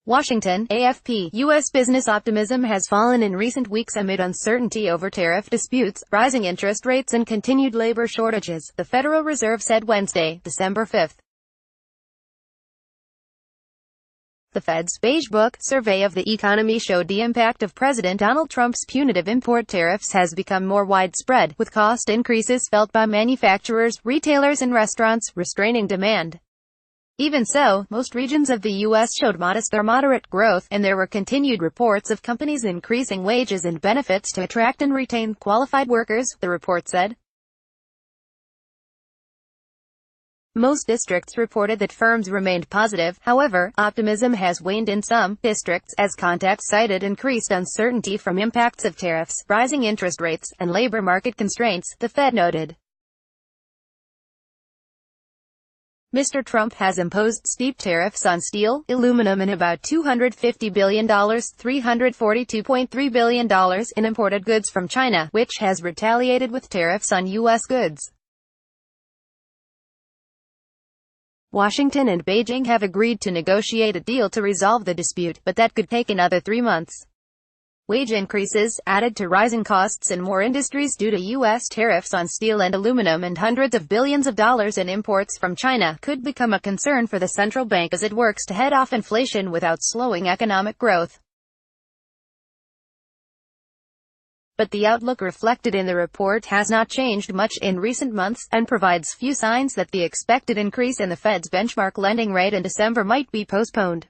Washington, AFP. U.S. business optimism has fallen in recent weeks amid uncertainty over tariff disputes, rising interest rates and continued labor shortages, the Federal Reserve said Wednesday, December 5. The Fed's Beige Book survey of the economy showed the impact of President Donald Trump's punitive import tariffs has become more widespread, with cost increases felt by manufacturers, retailers and restaurants, restraining demand. Even so, most regions of the U.S. showed modest or moderate growth, and there were continued reports of companies increasing wages and benefits to attract and retain qualified workers, the report said. Most districts reported that firms remained positive. However, optimism has waned in some districts, as contacts cited increased uncertainty from impacts of tariffs, rising interest rates, and labor market constraints, the Fed noted. Mr. Trump has imposed steep tariffs on steel, aluminum and about $250 billion $342.3 billion in imported goods from China, which has retaliated with tariffs on U.S. goods. Washington and Beijing have agreed to negotiate a deal to resolve the dispute, but that could take another 3 months. Wage increases, added to rising costs in more industries due to U.S. tariffs on steel and aluminum and hundreds of billions of dollars in imports from China, could become a concern for the central bank as it works to head off inflation without slowing economic growth. But the outlook reflected in the report has not changed much in recent months, and provides few signs that the expected increase in the Fed's benchmark lending rate in December might be postponed.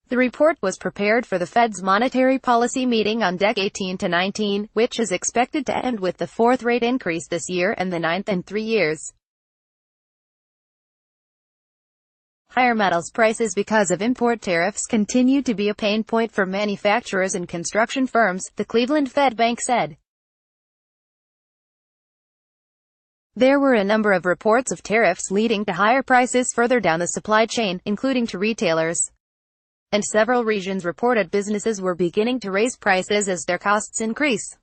The report was prepared for the Fed's monetary policy meeting on Dec. 18 to 19, which is expected to end with the fourth rate increase this year and the ninth in 3 years. Higher metals prices because of import tariffs continue to be a pain point for manufacturers and construction firms, the Cleveland Fed Bank said. There were a number of reports of tariffs leading to higher prices further down the supply chain, including to retailers. And several regions reported businesses were beginning to raise prices as their costs increase.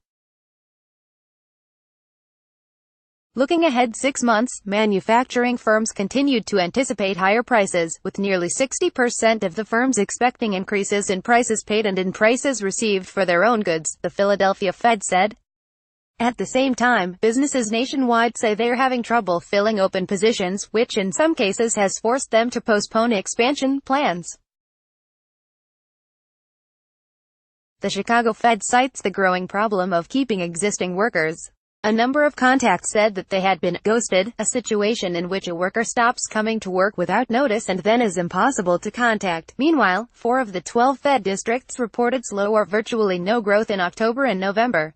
Looking ahead 6 months, manufacturing firms continued to anticipate higher prices, with nearly 60% of the firms expecting increases in prices paid and in prices received for their own goods, the Philadelphia Fed said. At the same time, businesses nationwide say they are having trouble filling open positions, which in some cases has forced them to postpone expansion plans. The Chicago Fed cites the growing problem of keeping existing workers. A number of contacts said that they had been ghosted, a situation in which a worker stops coming to work without notice and then is impossible to contact. Meanwhile, 4 of the 12 Fed districts reported slow or virtually no growth in October and November.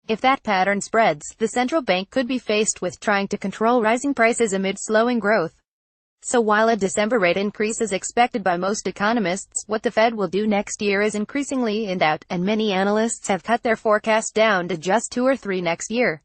If that pattern spreads, the central bank could be faced with trying to control rising prices amid slowing growth. So while a December rate increase is expected by most economists, what the Fed will do next year is increasingly in doubt, and many analysts have cut their forecast down to just 2 or 3 next year.